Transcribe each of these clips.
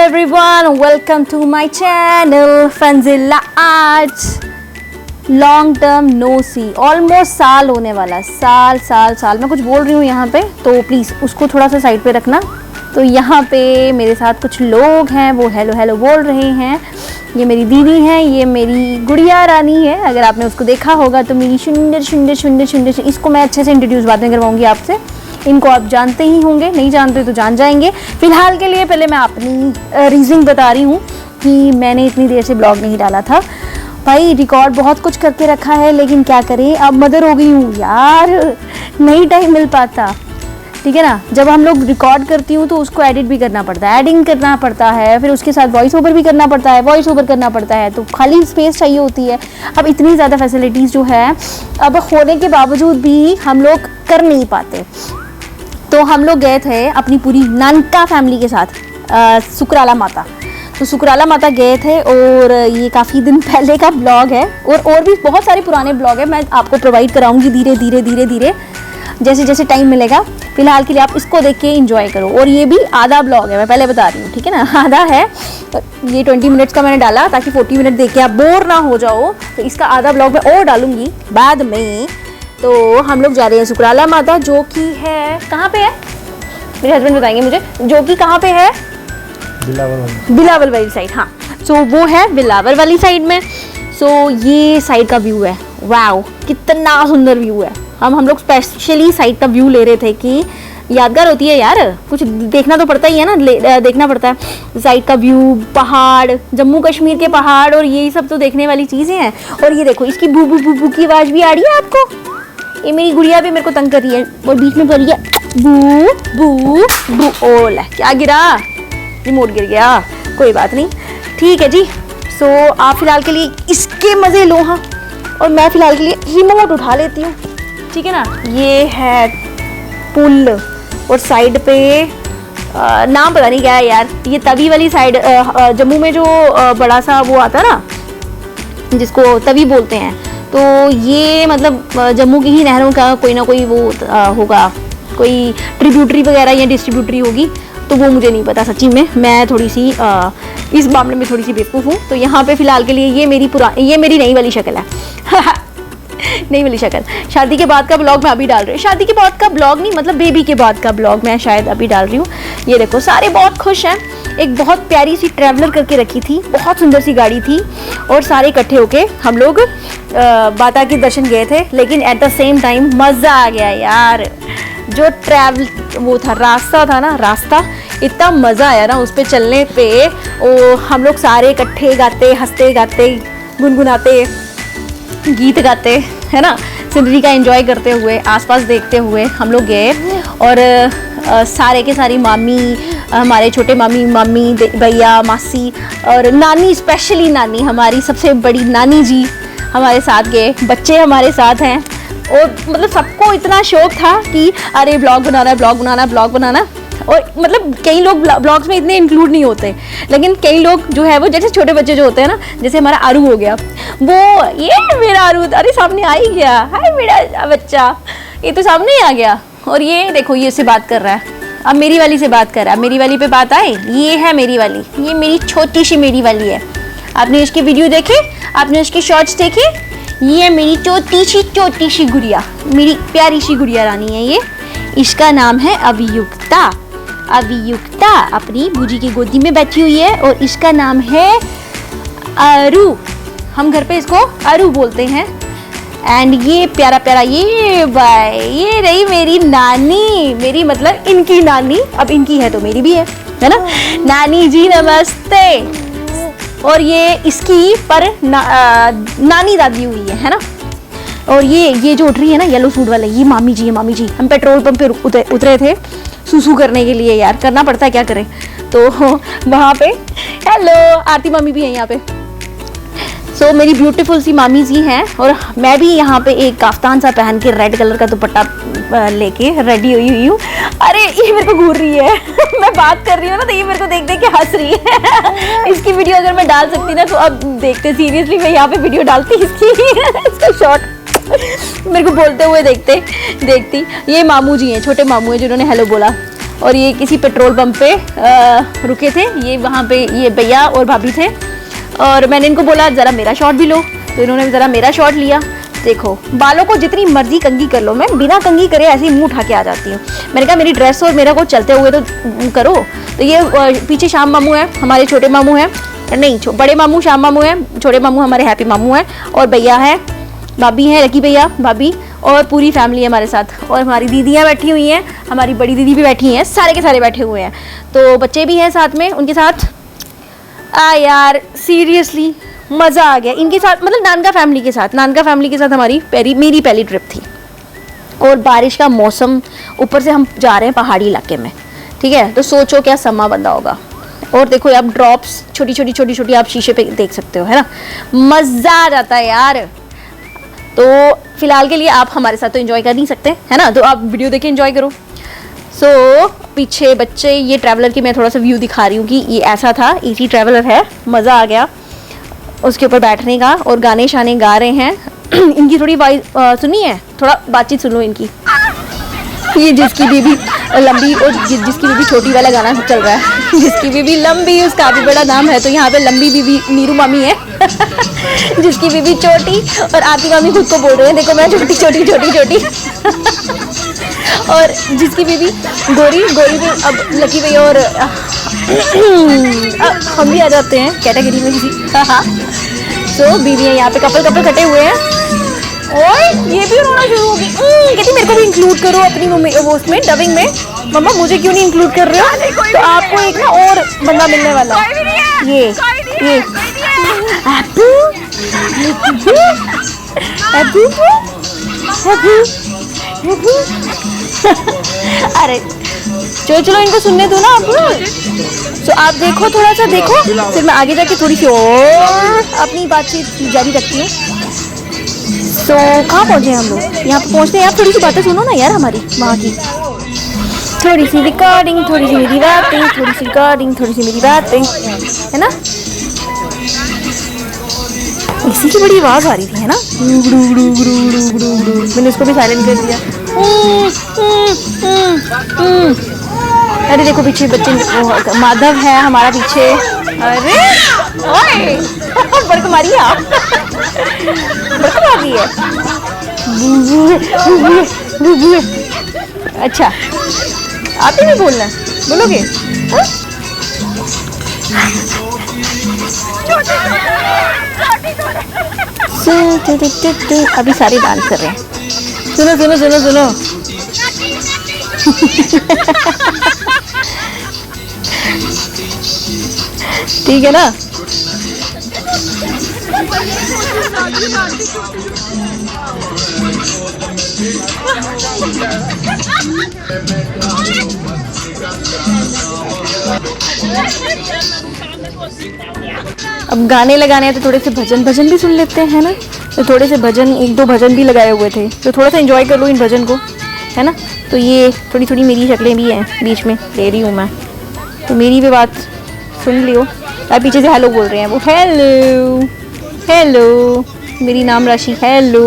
everyone, welcome to my channel Fanzilla Arts. Long term no see, almost साल होने वाला, साल मैं कुछ बोल रही हूँ यहाँ पे, तो प्लीज़ उसको थोड़ा सा साइड पे रखना। तो यहाँ पे मेरे साथ कुछ लोग हैं, वो हेलो हेलो बोल रहे हैं। ये मेरी दीदी हैं, ये मेरी गुड़िया रानी है। अगर आपने उसको देखा होगा तो मेरी सुंदर, इसको मैं अच्छे से इंट्रोड्यूस बाद में करवाऊँगी आपसे। इनको आप जानते ही होंगे, नहीं जानते तो जान जाएंगे। फ़िलहाल के लिए पहले मैं अपनी रीज़निंग बता रही हूँ कि मैंने इतनी देर से ब्लॉग नहीं डाला था। भाई रिकॉर्ड बहुत कुछ करके रखा है, लेकिन क्या करें, अब मदर हो गई हूँ यार, नहीं टाइम मिल पाता, ठीक है ना। जब हम लोग रिकॉर्ड करती हूँ तो उसको एडिट भी करना पड़ता है, एडिंग करना पड़ता है, फिर उसके साथ वॉइस ओवर भी करना पड़ता है, तो खाली स्पेस चाहिए होती है। अब इतनी ज़्यादा फैसिलिटीज़ जो है अब होने के बावजूद भी हम लोग कर नहीं पाते। तो हम लोग गए थे अपनी पूरी नानका फैमिली के साथ सुकराला माता। तो सुकराला माता गए थे और ये काफ़ी दिन पहले का ब्लॉग है, और भी बहुत सारे पुराने ब्लॉग है, मैं आपको प्रोवाइड कराऊंगी धीरे जैसे जैसे टाइम मिलेगा। फिलहाल के लिए आप इसको देख के एंजॉय करो। और ये भी आधा ब्लॉग है, मैं पहले बता रही हूँ, ठीक है ना, आधा है। ये 20 मिनट्स का मैंने डाला ताकि 40 मिनट देख के आप बोर ना हो जाओ। तो इसका आधा ब्लॉग मैं और डालूंगी बाद में। तो हम लोग जा रहे हैं सुकराला माता, जो कि है कहाँ पे है, मेरे हस्बैंड बताएंगे मुझे, जो कि कहाँ पे है, बिलावल वाली साइड। हाँ, सो वो है बिलावल वाली साइड में। सो ये साइड का व्यू है, वाओ कितना सुंदर व्यू है। हम लोग स्पेशली साइड का व्यू ले रहे थे कि यादगार होती है यार, कुछ देखना तो पड़ता ही है ना, देखना पड़ता है। साइड का व्यू, पहाड़, जम्मू कश्मीर के पहाड़, और यही सब तो देखने वाली चीज़ें हैं। और ये देखो, इसकी बू बू बू बू की आवाज़ भी आ रही है आपको। ये मेरी गुड़िया भी मेरे को तंग कर रही है और बीच में कर रही है बू बू बू। ओला क्या गिरा, रिमोट गिर गया, कोई बात नहीं, ठीक है जी। सो आप फिलहाल के लिए इसके मज़े लो, हाँ, और मैं फ़िलहाल के लिए रिमोट उठा लेती हूँ, ठीक है ना। ये है पुल, और साइड पे नाम पता नहीं क्या है यार, ये तवी वाली साइड, जम्मू में जो बड़ा सा वो आता है ना, जिसको तवी बोलते हैं। तो ये मतलब जम्मू की ही नहरों का कोई ना कोई वो होगा, कोई ट्रिब्यूटरी वगैरह या डिस्ट्रीब्यूटरी होगी, तो वो मुझे नहीं पता सच्ची में। मैं थोड़ी सी इस मामले में थोड़ी सी बेवकूफ़ हूँ। तो यहाँ पे फ़िलहाल के लिए ये मेरी नई वाली शक्ल है नई वाली शक्ल। शादी के बाद का ब्लॉग मैं अभी डाल रही हूँ, शादी के बाद का ब्लॉग नहीं, मतलब बेबी के बाद का ब्लॉग मैं शायद अभी डाल रही हूँ। ये देखो, सारे बहुत खुश हैं। एक बहुत प्यारी सी ट्रैवलर करके रखी थी, बहुत सुंदर सी गाड़ी थी, और सारे इकट्ठे होके हम लोग माता के दर्शन गए थे। लेकिन एट द सेम टाइम मज़ा आ गया यार, जो ट्रैवल वो था, रास्ता इतना मज़ा आया ना उस पर चलने पे। और हम लोग सारे इकट्ठे गाते, हंसते गाते, गुनगुनाते, गीत गाते, है ना, सीनरी का एंजॉय करते हुए, आसपास देखते हुए हम लोग गए। और सारे के सारी मामी, हमारे छोटे मामी भैया, मासी और नानी, स्पेशली नानी, हमारी सबसे बड़ी नानी जी हमारे साथ गए। बच्चे हमारे साथ हैं, और मतलब सबको इतना शौक था कि अरे ब्लॉग बनाना। और मतलब कई लोग ब्लॉग्स में इतने इंक्लूड नहीं होते, लेकिन कई लोग जो है वो, जैसे छोटे बच्चे जो होते हैं ना, जैसे हमारा आरू हो गया, वो ये मेरा आरू, अरे सामने आ ही गया, हाय मेरा बच्चा, ये तो सामने ही आ गया। और ये देखो, ये इससे बात कर रहा है, अब मेरी वाली से बात कर रहा है। मेरी वाली पे बात आए, ये है मेरी वाली, ये मेरी छोटी सी मेरी वाली है। आपने इसकी वीडियो देखे, आपने इसके शॉर्ट्स देखे, ये मेरी छोटी सी गुड़िया, मेरी प्यारी सी गुड़िया रानी है ये। इसका नाम है अभियुक्ता अपनी बूजी की गोदी में बैठी हुई है, और इसका नाम है आरू, हम घर पे इसको आरू बोलते हैं। एंड ये प्यारा ये भाई, ये रही मेरी नानी, मेरी मतलब इनकी नानी, अब इनकी है तो मेरी भी है ना। नानी जी नमस्ते। और ये इसकी पर नानी दादी हुई है ना। और ये जो उठ रही है ना, येलो सूट वाले, ये मामी जी है। हम पेट्रोल पंप पे उतरे थे सुसु करने के लिए, यार करना पड़ता है, क्या करें। तो वहाँ पे हेलो आरती मामी भी है यहाँ पे। सो मेरी ब्यूटीफुल सी मामी जी हैं, और मैं भी यहाँ पे एक काफ्तान सा पहन के रेड कलर का दुपट्टा लेके रेडी हुई हूँ। अरे ये मेरे को घूर रही है मैं बात कर रही हूँ ना, तो ये मेरे को देख के हंस रही है इसकी वीडियो अगर मैं डाल सकती ना, तो अब देखते, सीरियसली मैं यहाँ पे वीडियो डालती इसका शॉर्ट मेरे को बोलते हुए देखती। ये मामू जी हैं, छोटे मामू हैं, जिन्होंने हेलो बोला। और ये किसी पेट्रोल पंप पे रुके थे। ये वहाँ पे ये भैया और भाभी थे और मैंने इनको बोला ज़रा मेरा शॉट भी लो, तो इन्होंने ज़रा मेरा शॉट लिया। देखो बालों को जितनी मर्जी कंघी कर लो, मैं बिना कंघी करे ऐसे ही मुंह उठा के आ जाती हूँ। मैंने कहा मेरी ड्रेस और मेरा को चलते हुए तो करो। तो ये पीछे श्याम मामू है, हमारे छोटे मामू हैं, नहीं बड़े मामू श्याम मामू हैं, छोटे मामू हमारे हैप्पी मामू हैं, और भैया है, भाभी है, लकी भैया, भाभी, और पूरी फैमिली है हमारे साथ। और हमारी दीदियाँ बैठी हुई हैं, हमारी बड़ी दीदी भी बैठी हैं, सारे के सारे बैठे हुए हैं। तो बच्चे भी हैं साथ में उनके साथ। यार सीरियसली मज़ा आ गया इनके साथ, मतलब नानका फैमिली के साथ। नानका फैमिली के साथ मेरी पहली ट्रिप थी। और बारिश का मौसम, ऊपर से हम जा रहे हैं पहाड़ी इलाके में, ठीक है, तो सोचो क्या समा बंदा होगा। और देखो आप ड्रॉप्स छोटी छोटी आप शीशे पे देख सकते हो, है ना, मज़ा आ जाता है यार। तो फिलहाल के लिए आप हमारे साथ तो एंजॉय कर नहीं सकते, है ना, तो आप वीडियो देख के एंजॉय करो। पीछे बच्चे, ये ट्रैवलर की मैं थोड़ा सा व्यू दिखा रही हूँ कि ये ऐसा था, एसी ट्रैवलर है, मज़ा आ गया उसके ऊपर बैठने का। और गाने शाने गा रहे हैं इनकी थोड़ी वॉइस सुनी है, थोड़ा बातचीत सुनो इनकी। ये जिसकी बीबी लंबी और जिसकी बीबी छोटी वाला गाना चल रहा है। जिसकी बीबी लंबी उसका भी बड़ा नाम है, तो यहाँ पे लंबी बीबी नीरू मामी है जिसकी बीबी छोटी, और आती मामी खुद को बोल रहे हैं देखो मैं छोटी छोटी छोटी छोटी और जिसकी बीबी गोरी भी अब लकी भैया और हम भी आ जाते हैं कैटेगरी में किसी। तो बीवी है यहाँ पे, कपल कटे हुए हैं। और ये भी रोना शुरू हो गई, कहती मेरे को भी इंक्लूड करो अपनी वो उसमें डबिंग में। मम्मा मुझे क्यों नहीं इंक्लूड कर रहे हो? तो आपको एक ना और बंदा मिलने वाला है, ये अरे चलो इनको सुनने दो ना आप। तो आप देखो, थोड़ा सा देखो, फिर मैं आगे जाके थोड़ी सी और अपनी बातचीत जारी रखती हूँ। तो कहाँ पहुँचे हम लोग? यहाँ पे पहुँचते हैं। आप थोड़ी सी बातें सुनो ना यार हमारी वहाँ की, थोड़ी सी रिकॉर्डिंग, थोड़ी सी मेरी बातें, थोड़ी सी रिकॉर्डिंग, थोड़ी सी मेरी बातें, है ना। इसी की बड़ी आवाज़ आ रही थी, है ना, मैंने इसको भी साइलेंट कर दिया। अरे देखो पीछे बच्चे, माधव है हमारा पीछे। अरे ओए बड़क मारी आप, बड़क मारी है। अच्छा आप ही नहीं बोलना, बोलोगे? अभी सारे डांस कर रहे हैं। सुनो सुनो सुनो सुनो ठीक है ना। अब गाने लगाने हैं तो थोड़े से भजन भी सुन लेते हैं ना। तो थोड़े से भजन, एक दो भजन भी लगाए हुए थे, तो थोड़ा सा एंजॉय कर लो इन भजन को, है ना। तो ये थोड़ी मेरी शक्लें भी हैं, बीच में ले रही हूँ मैं, तो मेरी भी बात सुन लियो। आप पीछे से हेलो बोल रहे हैं वो, हेलो मेरी नाम राशि, हेलो।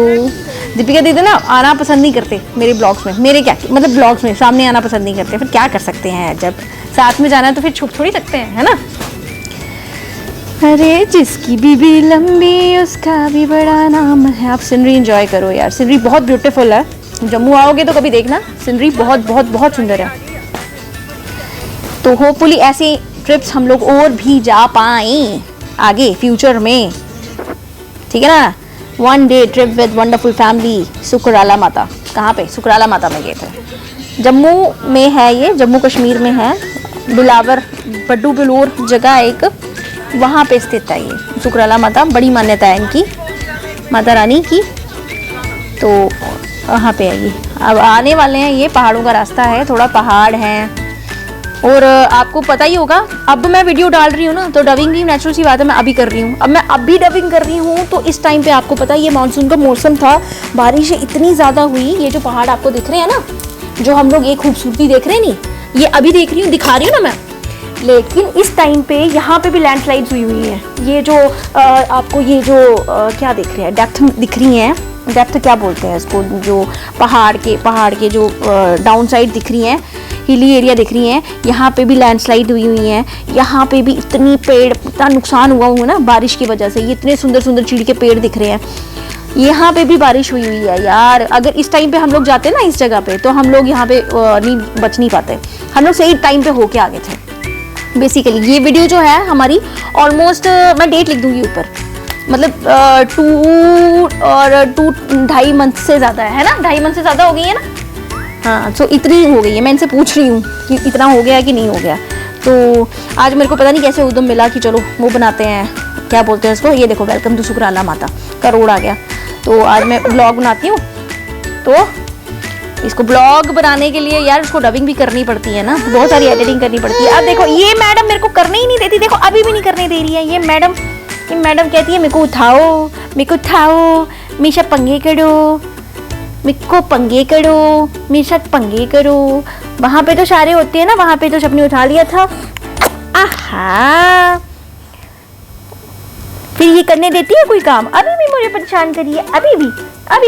दीपिका दीदी ना आना पसंद नहीं करते मेरे ब्लॉग्स में, मेरे क्या मतलब ब्लॉग्स में सामने आना पसंद नहीं करते, फिर क्या कर सकते हैं, जब साथ में जाना है तो फिर छुप थोड़ी सकते हैं, है ना। अरे जिसकी बीबी लंबी उसका भी बड़ा नाम है। आप सिनरी एंजॉय करो यार, सिनरी बहुत ब्यूटीफुल है। जम्मू आओगे तो कभी देखना, सिनरी बहुत बहुत बहुत सुंदर है। तो होपफुली ऐसी ट्रिप्स हम लोग और भी जा पाएँ आगे फ्यूचर में, ठीक है ना। One day trip with wonderful family, Sukrala Mata. कहाँ पे? सुकराला माता में गए थे। जम्मू में है ये, जम्मू कश्मीर में है, बिलावर बड्डू बिलोर जगह एक, वहाँ पे स्थित है ये सुकराला माता। बड़ी मान्यता है इनकी, माता रानी की। तो वहाँ पे है ये। अब आने वाले हैं, ये पहाड़ों का रास्ता है, थोड़ा पहाड़ है। और आपको पता ही होगा, अब मैं वीडियो डाल रही हूँ ना, तो डबिंग भी नेचुरल सी बात है, मैं अभी कर रही हूँ। अब मैं अभी डबिंग कर रही हूँ, तो इस टाइम पे आपको पता है ये मानसून का मौसम था, बारिश इतनी ज़्यादा हुई। ये जो पहाड़ आपको दिख रहे हैं ना, जो हम लोग ये खूबसूरती देख रहे हैं नहीं, ये अभी देख रही हूँ, दिखा रही हूँ ना मैं, लेकिन इस टाइम पे यहाँ पे भी लैंडस्लाइड्स हुई है। ये जो आपको ये जो क्या दिख रहे हैं, डेप्थ दिख रही हैं, डेप्थ क्या बोलते हैं इसको, जो पहाड़ के जो डाउन साइड दिख रही हैं, हिली एरिया दिख रही हैं, यहाँ पे भी लैंडस्लाइड हुई हुई है, यहाँ पे भी इतनी पेड़, इतना नुकसान हुआ हुआ ना बारिश की वजह से। ये इतने सुंदर सुंदर चीड़ के पेड़ दिख रहे हैं। यहाँ पे भी बारिश हुई हुई है यार। अगर इस टाइम पे हम लोग जाते ना इस जगह पे, तो हम लोग यहाँ पे नहीं बच नहीं पाते। हम लोग सही टाइम पे होके आ गए थे। बेसिकली ये वीडियो जो है हमारी ऑलमोस्ट, मैं डेट लिख दूंगी ऊपर, मतलब 2.5 मंथ से ज़्यादा है ना, 2.5 मंथ से ज़्यादा हो गई है ना। हाँ, तो इतनी हो गई है। मैं इनसे पूछ रही हूँ कि इतना हो गया कि नहीं हो गया। तो आज मेरे को पता नहीं कैसे उद्यम मिला कि चलो वो बनाते हैं, क्या बोलते हैं उसको, ये देखो वेलकम टू सुकराला माता का रोड आ गया। तो आज मैं ब्लॉग बनाती हूँ, तो इसको ब्लॉग बनाने के लिए यार उसको डबिंग भी करनी पड़ती है ना, बहुत सारी एडिटिंग करनी पड़ती है। अब देखो ये मैडम मेरे को करने ही नहीं देती, देखो अभी भी नहीं करने दे रही है ये मैडम कहती है मेरे को उठाओ, मेरे साथ पंगे करो, मेरे साथ पंगे करो। वहाँ पे तो सारे होते हैं ना, वहाँ पे तो सबने उठा लिया था। आहा, फिर ये करने देती है कोई काम? अभी भी मुझे परेशान करिए, अभी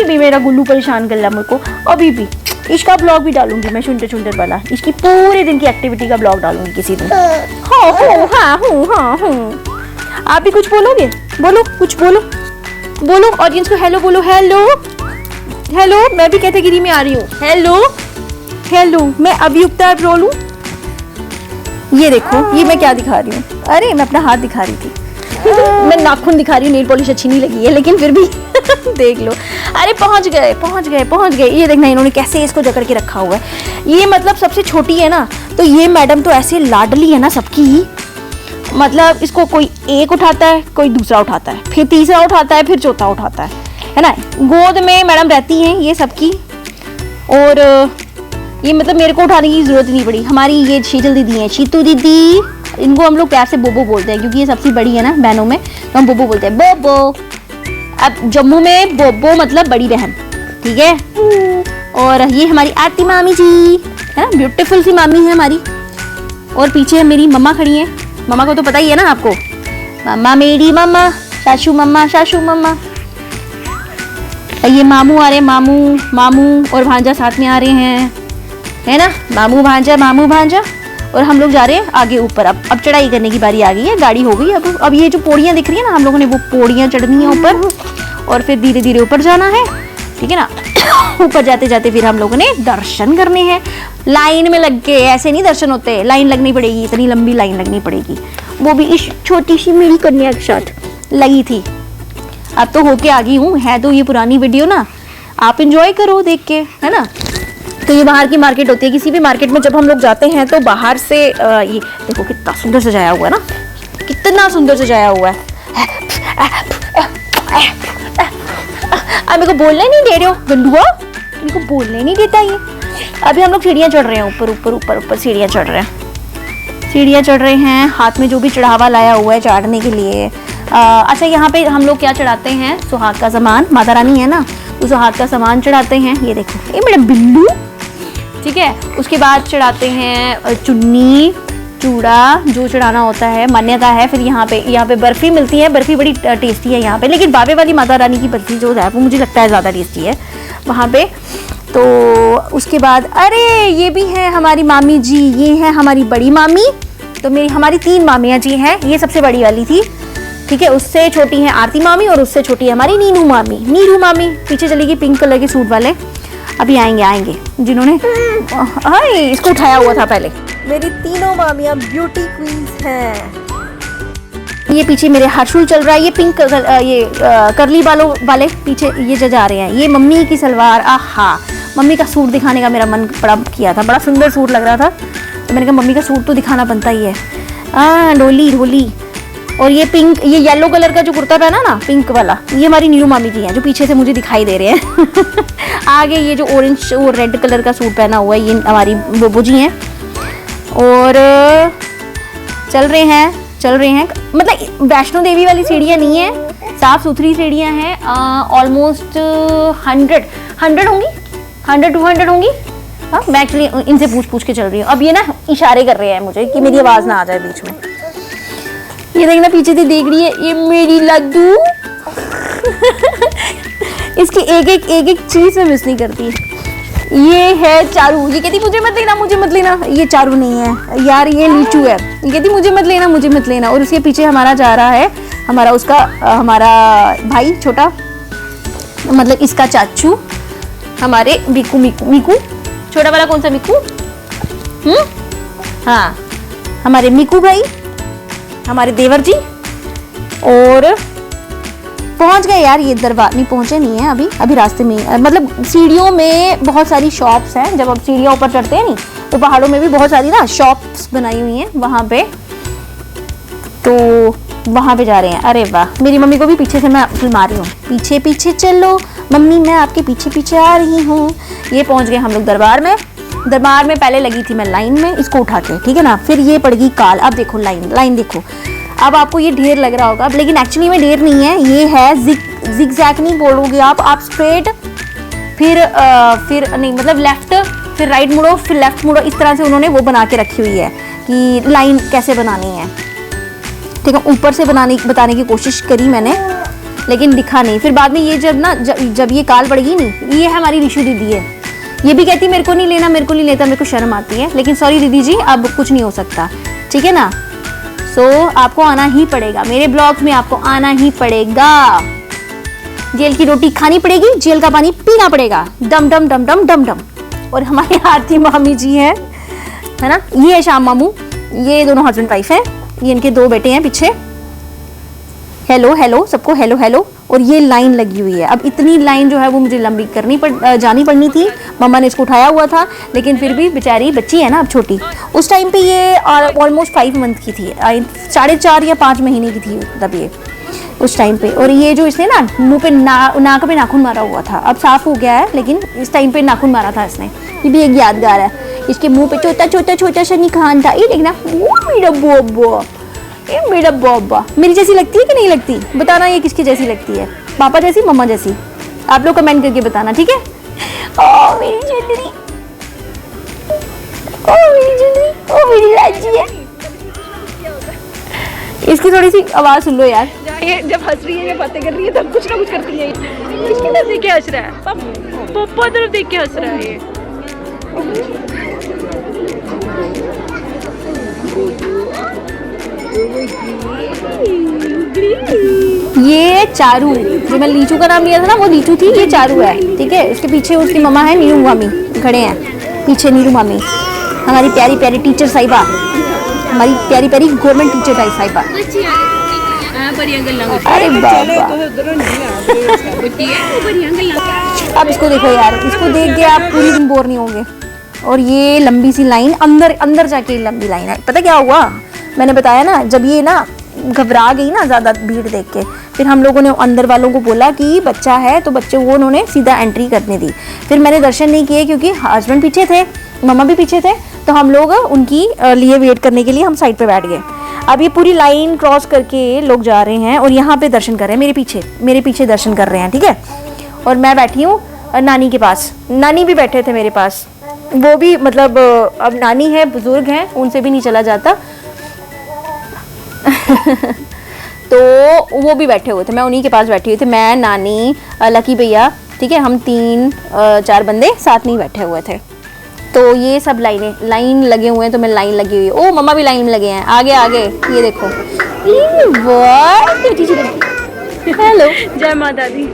भी मेरा गुल्लू परेशान कर रहा मेरे को। अभी भी इसका ब्लॉग भी डालूंगी मैं, शुंटर वाला, इसकी पूरे दिन की एक्टिविटी का ब्लॉग डालूंगी किसी दिन। हाँ। आप भी कुछ बोलोगे? बोलो, कुछ बोलो ऑडियंस को। हेलो बोलो, हेलो। मैं भी कैटेगरी में आ रही हूँ। हेलो, मैं अभियुक्ता बोलूं। ये देखो, ये मैं क्या दिखा रही हूँ? अरे मैं अपना हाथ दिखा रही थी। मैं नाखून दिखा रही हूँ, नेल पॉलिश अच्छी नहीं लगी है लेकिन फिर भी देख लो। अरे पहुंच गए। ये देखना इन्होंने कैसे इसको जकड़ के रखा हुआ है। ये मतलब सबसे छोटी है ना, तो ये मैडम तो ऐसे लाडली है ना सबकी। मतलब इसको कोई एक उठाता है, कोई दूसरा उठाता है, फिर तीसरा उठाता है, फिर चौथा उठाता है ना। गोद में मैडम रहती हैं ये सबकी। और ये मतलब मेरे को उठाने की जरूरत नहीं पड़ी। हमारी ये शीतल दीदी हैं, शीतू दीदी, इनको हम लोग प्यार से बोबो बोलते हैं क्योंकि ये सबसे बड़ी है ना बहनों में, तो हम बोबो बोलते हैं, बोबो। अब जम्मू में बोबो मतलब बड़ी बहन, ठीक है। और ये हमारी आरती मामी जी है ना, ब्यूटीफुल सी मामी है हमारी। और पीछे मेरी मम्मा खड़ी है। मम्मा को तो पता ही है ना आपको, मम्मा मेरी मम्मा, सासू मम्मा। ये मामू आ रहे हैं, मामू और भांजा साथ में आ रहे हैं, है ना। मामू भांजा। और हम लोग जा रहे हैं आगे ऊपर। अब चढ़ाई करने की बारी आ गई है, गाड़ी हो गई। अब ये जो पौड़ियाँ दिख रही है ना, हम लोगों ने वो पौड़ियाँ चढ़नी है ऊपर, और फिर धीरे धीरे ऊपर जाना है, ठीक है ना। ऊपर जाते जाते फिर हम लोगों ने दर्शन करने हैं, लाइन में लग के। ऐसे नहीं दर्शन होते, लाइन लगनी पड़ेगी, इतनी लंबी लाइन लगनी पड़ेगी। वो भी इस छोटी सी मेरी कन्या के साथ लगी थी। अब तो होके आ गई हूँ, है तो ये पुरानी वीडियो ना, आप इंजॉय करो देख के, है ना। तो ये बाहर की मार्केट होती है। किसी भी मार्केट में जब हम लोग जाते हैं तो बाहर से ये देखो कितना सुंदर सजाया हुआ है ना, कितना सुंदर सजाया हुआ है। अब मेरे को बोलने नहीं दे रहे हो गंडुआ, मेरे को बोलने नहीं देता ये। अभी हम लोग सीढ़ियाँ चढ़ रहे हैं, ऊपर सीढ़ियाँ चढ़ रहे हैं। हाथ में जो भी चढ़ावा लाया हुआ है चाटने के लिए। अच्छा, यहाँ पे हम लोग क्या चढ़ाते हैं? सुहाग का सामान, माता रानी है ना, तो सुहाग का सामान चढ़ाते हैं। ये देखो, ये मेरा बिल्लू, ठीक है। उसके बाद चढ़ाते हैं चुन्नी, चूड़ा, जो चढ़ाना होता है, मान्यता है। फिर यहाँ पे बर्फ़ी मिलती है, बर्फ़ी बड़ी टेस्टी है यहाँ पे। लेकिन बाबे वाली माता रानी की बर्फ़ी जो है वो मुझे लगता है ज़्यादा टेस्टी है वहाँ पे। तो उसके बाद अरे ये भी है हमारी मामी जी, ये है हमारी बड़ी मामी। तो हमारी 3 मामियाँ जी हैं, ये सबसे बड़ी वाली थी, ठीक है। उससे छोटी है आरती मामी, और उससे छोटी है हमारी नीरू मामी। पीछे चली गई पिंक कलर के सूट वाले। अभी आएंगे जिन्होंने इसको उठाया हुआ था पहले। मेरी तीनों मामियाँ ब्यूटी क्वींस हैं। ये पीछे मेरे हर्षुल चल रहा है, ये पिंक ये करली बालों वाले पीछे ये जा रहे हैं। ये मम्मी की सलवार, आहा, मम्मी का सूट दिखाने का मेरा मन बड़ा किया था, बड़ा सुंदर सूट लग रहा था, तो मैंने कहा मम्मी का सूट तो दिखाना बनता ही है। डोली। और ये पिंक, ये येलो कलर का जो कुर्ता पहना ना, पिंक वाला, ये हमारी नीरू मामी जी हैं जो पीछे से मुझे दिखाई दे रहे हैं। आगे ये जो ऑरेंज और रेड कलर का सूट पहना हुआ है, ये हमारी बोबो जी हैं। और चल रहे हैं। मतलब वैष्णो देवी वाली सीढ़ियाँ नहीं है, साफ सुथरी सीढ़ियाँ हैं। ऑलमोस्ट 100 होंगी, 100-200 होंगी। हाँ, मैं एक्चुअली इनसे पूछ के चल रही हूँ। अब ये ना इशारे कर रहे हैं मुझे कि मेरी आवाज़ ना आ जाए बीच में। ये देखना पीछे से देख रही है, ये मेरी लड्डू। इसकी एक एक चीज़ में मिस नहीं करती। ये है चारू, ये कहती मुझे मत लेना, मुझे मत लेना। ये चारू नहीं है यार, ये लीचू है। ये कहती मुझे मत लेना, मुझे मत लेना। और उसके पीछे हमारा जा रहा है, हमारा भाई छोटा, मतलब इसका चाचू, हमारे मिकू छोटा वाला कौन सा मिकू, हाँ हमारे मिकू भाई, हमारे देवर जी। और पहुंच गए यार ये दरबार, नहीं पहुंचे नहीं है अभी रास्ते में, मतलब सीढ़ियों में बहुत सारी शॉप्स हैं। जब आप सीढ़ियाँ ऊपर चढ़ते हैं नहीं तो पहाड़ों में भी बहुत सारी ना शॉप्स बनाई हुई हैं वहाँ पे, तो वहाँ पे जा रहे हैं। अरे वाह, मेरी मम्मी को भी पीछे से मैं फिल्मा रही हूँ, पीछे पीछे चलो मम्मी, मैं आपके पीछे पीछे आ रही हूँ। ये पहुँच गए हम लोग दरबार में। दरबार में पहले लगी थी मैं लाइन में इसको उठा के, ठीक है ना, फिर ये पड़ गई काल। अब देखो लाइन देखो। अब आपको ये ढेर लग रहा होगा, लेकिन एक्चुअली में ढेर नहीं है, ये है जिगजैग नहीं बोलोगे आप स्ट्रेट, फिर नहीं मतलब लेफ्ट, फिर राइट मुड़ो, फिर लेफ्ट मुड़ो। इस तरह से उन्होंने वो बना के रखी हुई है कि लाइन कैसे बनानी है, ठीक है। ऊपर से बताने की कोशिश करी मैंने, लेकिन दिखा नहीं। फिर बाद में ये जब ये काल पड़ेगी नहीं, ये हमारी रिशु दीदी है, ये भी कहती मेरे को नहीं लेना, मेरे को नहीं लेता, मेरे को शर्म आती है। लेकिन सॉरी दीदी जी, अब कुछ नहीं हो सकता, ठीक है ना। सो आपको आना ही पड़ेगा, मेरे ब्लॉग में आपको आना ही पड़ेगा। जेल की रोटी खानी पड़ेगी, जेल का पानी पीना पड़ेगा, डम डम डम डम डम डम। और हमारी आरती मामी जी है ना, ये है श्याम मामू, ये दोनों हस्बैंड वाइफ है, ये इनके 2 बेटे हैं पीछे। हेलो हेलो सबको, हेलो हेलो। और ये लाइन लगी हुई है। अब इतनी लाइन जो है वो मुझे लंबी जानी पड़नी थी। मम्मा ने इसको उठाया हुआ था, लेकिन फिर भी बेचारी बच्ची है ना अब छोटी। उस टाइम पे ये ऑलमोस्ट 5 मंथ की थी, 4.5 या 5 महीने की थी तब ये उस टाइम पे। और ये जो इसने ना मुंह पे नाक पे नाखून मारा हुआ था, अब साफ हो गया है, लेकिन इस टाइम पे नाखून मारा था इसने। ये भी एक यादगार है। इसके मुंह पे छोटा सा निखान था। ये देखना, मेरा बोबो, ये मेरा बोबा। मेरी जैसी लगती है कि नहीं लगती, बताना ये किसकी जैसी लगती है, पापा जैसी, मम्मा जैसी? आप लोग कमेंट करके बताना, ठीक है। ओ मेरी चुंदरी, ओ मेरी चुंदरी, ओ मेरी राजी है। इसकी थोड़ी सी आवाज सुन लो यार, ये जब हंस रही है या बातें कर रही है तब कुछ ना कुछ करती है। किसकी तरफ देख के हंस रहा है? पापा तरफ देख के हंस रहा है ये। ये चारू, जो मैं लीचू का नाम लिया था ना, वो लीचू थी, ये चारू है, ठीक है। उसके पीछे उसकी मम्मा है नीरू मामी, खड़े हैं पीछे नीरू मामी, हमारी प्यारी प्यारी टीचर साहिबा, हमारी प्यारी प्यारी गवर्नमेंट टीचर साहिबा। अरे बाबा, अब इसको देखो यार, इसको देख के आप पूरी दिन बोर नहीं होंगे। और ये लंबी सी लाइन, अंदर जाके लंबी लाइन है। पता क्या हुआ, मैंने बताया ना, जब ये ना घबरा गई ना ज़्यादा भीड़ देख के, फिर हम लोगों ने अंदर वालों को बोला कि बच्चा है, तो बच्चे वो उन्होंने सीधा एंट्री करने दी। फिर मैंने दर्शन नहीं किए क्योंकि हस्बैंड पीछे थे, मम्मा भी पीछे थे, तो हम लोग उनकी लिए वेट करने के लिए हम साइड पे बैठ गए। अब ये पूरी लाइन क्रॉस करके लोग जा रहे हैं और यहाँ पे दर्शन कर रहे हैं, मेरे पीछे दर्शन कर रहे हैं, ठीक है। और मैं बैठी हूँ नानी के पास, नानी भी बैठे थे मेरे पास, वो भी मतलब अब नानी है, बुजुर्ग हैं, उनसे भी नहीं चला जाता तो वो भी बैठे हुए थे, मैं उन्हीं के पास बैठी हुई थी, मैं, नानी, लकी भैया, ठीक है। हम 3-4 बंदे साथ में ही बैठे हुए थे। तो ये सब लाइन लगे हुए हैं, तो मैं लाइन लगी हुई है। ओ मम्मा भी लाइन में लगे हैं, आगे आगे, ये देखो। हेलो, जय माता दी।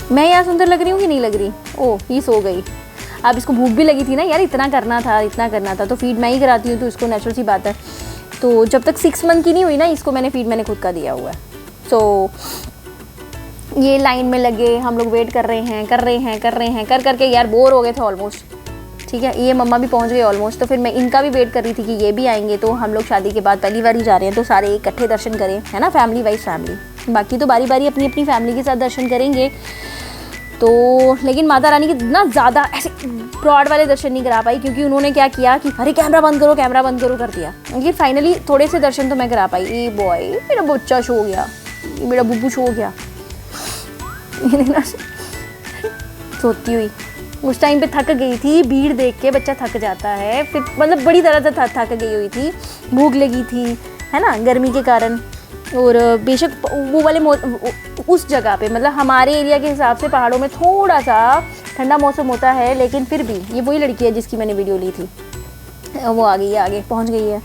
मैं यहाँ सुंदर लग रही हूँ कि नहीं लग रही? ओह, ये सो गई। अब इसको भूख भी लगी थी ना यार, इतना करना था, तो फीड मैं ही कराती हूँ, तो इसको नेचुरल सी बात है। तो जब तक 6 मंथ की नहीं हुई ना, इसको फीड मैंने खुद का दिया हुआ है। तो ये लाइन में लगे, हम लोग वेट कर रहे हैं, कर करके यार बोर हो गए थे ऑलमोस्ट, ठीक है। ये मम्मा भी पहुँच गए ऑलमोस्ट, तो फिर मैं इनका भी वेट कर रही थी कि ये भी आएंगे। तो हम लोग शादी के बाद पहली बार ही जा रहे हैं, तो सारे इकट्ठे दर्शन करें, है ना, फैमिली वाइज फैमिली। बाकी तो बारी बारी अपनी अपनी फैमिली के साथ दर्शन करेंगे। तो लेकिन माता रानी के ना ज़्यादा ऐसे ब्रॉड वाले दर्शन नहीं करा पाई, क्योंकि उन्होंने क्या किया कि अरे कैमरा बंद करो कर दिया। लेकिन फाइनली थोड़े से दर्शन तो मैं करा पाई। ये बॉय, मेरा बच्चा शो हो गया, ये मेरा बुब्बू शो हो गया। सोती हुई उस टाइम पे थक गई थी, भीड़ देख के बच्चा थक जाता है, फिर मतलब बड़ी तरह से थक गई हुई थी, भूख लगी थी, है ना, गर्मी के कारण। और बेशक वो वाले उस जगह पे मतलब हमारे एरिया के हिसाब से पहाड़ों में थोड़ा सा ठंडा मौसम होता है, लेकिन फिर भी ये वही लड़की है जिसकी मैंने वीडियो ली थी, वो आ गई है, आगे पहुंच गई है।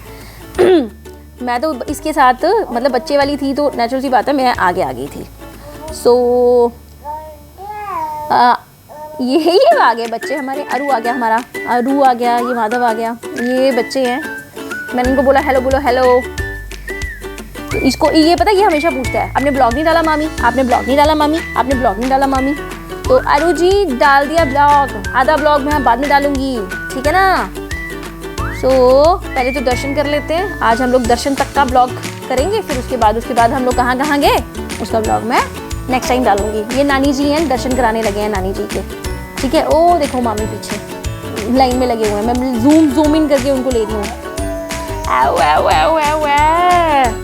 मैं तो इसके साथ मतलब बच्चे वाली थी तो नेचुरल सी बात है मैं आगे आ गई थी। सो ये आ गए बच्चे हमारे, अरू आ गया हमारा, अरू आ गया, ये माधव आ गया, ये बच्चे हैं। मैंने इनको बोला हेलो, बोलो हेलो। तो इसको ये पता है ये हमेशा पूछता है आपने ब्लॉग नहीं डाला मामी, आपने ब्लॉग नहीं डाला मामी, आपने ब्लॉग नहीं डाला मामी। तो अरू जी डाल दिया ब्लॉग, आधा ब्लॉग मैं बाद में डालूंगी, ठीक है ना। सो पहले तो दर्शन कर लेते हैं। आज हम लोग दर्शन तक का ब्लॉग करेंगे, फिर उसके बाद हम लोग कहाँ कहाँ गए उसका ब्लॉग मैं नेक्स्ट टाइम डालूंगी। ये नानी जी हैं, दर्शन कराने लगे हैं नानी जी के, ठीक है। ओ देखो मामी पीछे लाइन में लगे हुए हैं, मैं जूम इन करके उनको ले रही हूँ। आओ आओ आओ आओ आओ।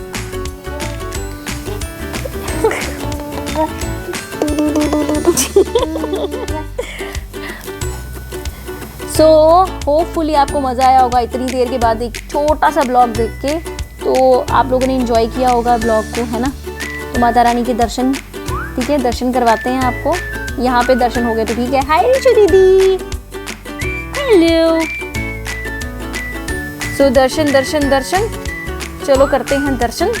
सो होपफुली आपको मज़ा आया होगा इतनी देर के बाद एक छोटा सा ब्लॉग देख के। तो आप लोगों ने एंजॉय किया होगा ब्लॉग को, है ना। तो माता रानी के दर्शन, ठीक है, दर्शन करवाते हैं आपको। यहाँ पे दर्शन हो गए तो ठीक है। हाय रिचू दीदी, हेलो। सो दर्शन दर्शन दर्शन, चलो करते हैं दर्शन।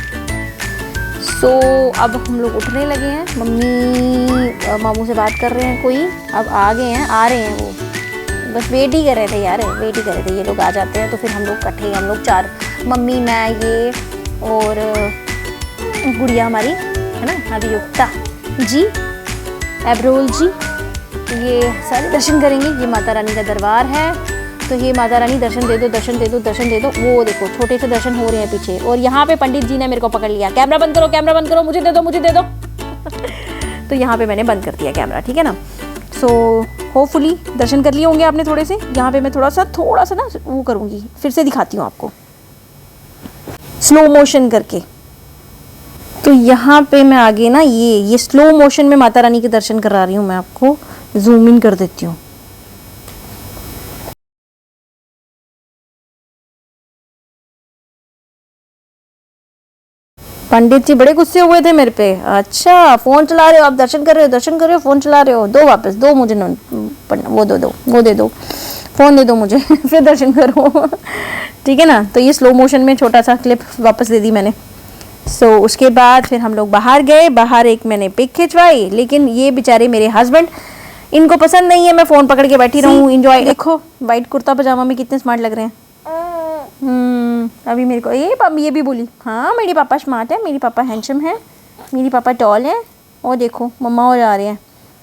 सो अब हम लोग उठने लगे हैं, मम्मी मामू से बात कर रहे हैं कोई, अब आ गए हैं, आ रहे हैं वो, बस वेट ही कर रहे थे यार, वेट ही कर रहे थे ये लोग आ जाते हैं तो फिर हम लोग इकट्ठे, हम लोग चार, मम्मी मैं ये और गुड़िया हमारी, है ना, अभियुक्ता जी, एब्रोल जी, ये सारे दर्शन करेंगे। ये माता रानी का दरबार है, तो ये माता रानी दर्शन दे दो, दर्शन दे दो, दर्शन दे दो। वो देखो छोटे से दर्शन हो रहे हैं पीछे, और यहाँ पे पंडित जी ने मेरे को पकड़ लिया, कैमरा बंद करो, कैमरा बंद करो, मुझे दे दो, मुझे दे दो। तो यहाँ पे मैंने बंद कर दिया कैमरा, ठीक है ना। सो होपफुली दर्शन कर लिए होंगे आपने थोड़े से। यहाँ पे मैं थोड़ा सा ना वो करूँगी, फिर से दिखाती हूँ आपको स्लो मोशन करके। तो यहाँ पे मैं आगे ना ये स्लो मोशन में माता रानी के दर्शन करा रही हूँ, मैं आपको जूम इन कर देती हूँ। पंडित जी बड़े गुस्से हुए थे मेरे पे। अच्छा फोन चला रहे हो आप, दर्शन कर रहे हो, दर्शन कर रहे हो, फोन चला रहे हो, दो वापस दो मुझे, वो दो वो दे दो, फोन दे दो मुझे। फिर दर्शन करो, ठीक है ना। तो ये स्लो मोशन में छोटा सा क्लिप वापस दे दी मैंने। सो उसके बाद फिर हम लोग बाहर गए, बाहर एक मैंने पिक खिंचवाई, लेकिन ये बेचारे मेरे हस्बैंड, इनको पसंद नहीं है मैं फ़ोन पकड़ के बैठी रहूँ, इंजॉय। देखो वाइट कुर्ता पजामा में कितने स्मार्ट लग रहे हैं। अभी मेरे को ये भी बोली, हाँ मेरी पापा स्मार्ट है, मेरी पापा हैंडसम है, मेरी पापा टॉल है। और देखो मम्मा और जा रहे हैं,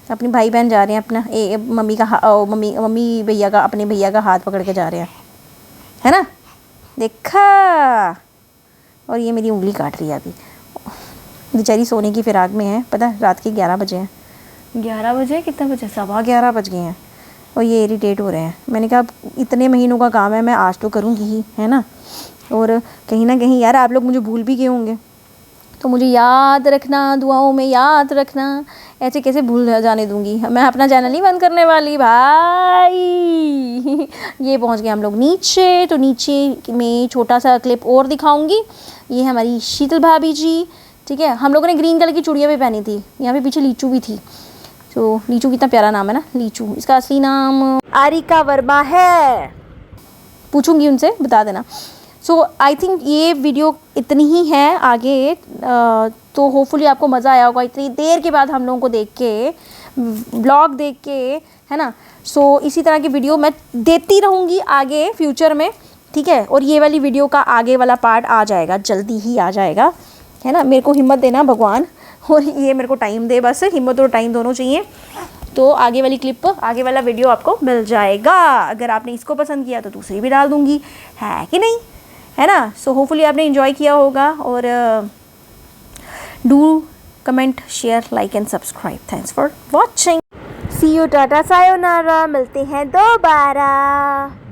अपने भाई बहन जा रहे हैं अपना मम्मी का मम्मी भैया का, अपने भैया का हाथ पकड़ के जा रहे हैं, है ना, देखा। और ये मेरी उंगली काट रही है अभी, बेचारी सोने की फिराक में है, पता है रात के 11 बजे हैं, 11 बजे, कितने बजे, 11:15 बज गए हैं, और ये इरिटेट हो रहे हैं। मैंने कहा इतने महीनों का काम है, मैं आज तो करूँगी ही, है ना। और कहीं ना कहीं यार आप लोग मुझे भूल भी गए होंगे, तो मुझे याद रखना, दुआओं में याद रखना, ऐसे कैसे भूल जाने दूंगी। मैं अपना चैनल नहीं बंद करने वाली भाई। ये पहुंच गए हम लोग नीचे, तो नीचे में छोटा सा क्लिप और दिखाऊंगी। ये हमारी शीतल भाभी जी, ठीक है। हम लोगों ने ग्रीन कलर की चूड़ियाँ भी पहनी थी, यहाँ पे पीछे लीचू भी थी। तो लीचू कितना प्यारा नाम है ना, लीचू। इसका असली नाम आरिका वर्मा है, पूछूंगी उनसे, बता देना। सो आई थिंक ये वीडियो इतनी ही है, आगे तो होपफुली आपको मज़ा आया होगा इतनी देर के बाद हम लोगों को देख के, ब्लॉग देख के, है ना। सो इसी तरह की वीडियो मैं देती रहूँगी आगे फ्यूचर में, ठीक है। और ये वाली वीडियो का आगे वाला पार्ट आ जाएगा, जल्दी ही आ जाएगा, है ना। मेरे को हिम्मत देना भगवान, और ये मेरे को टाइम दे, बस हिम्मत और टाइम दोनों चाहिए। तो आगे वाली क्लिप, आगे वाला वीडियो आपको मिल जाएगा। अगर आपने इसको पसंद किया तो दूसरी भी डाल दूँगी, है कि नहीं, है ना। सो होपफुली आपने एंजॉय किया होगा, और do comment, share, like and subscribe. Thanks for watching, see you, tata, sayonara, मिलते हैं दोबारा।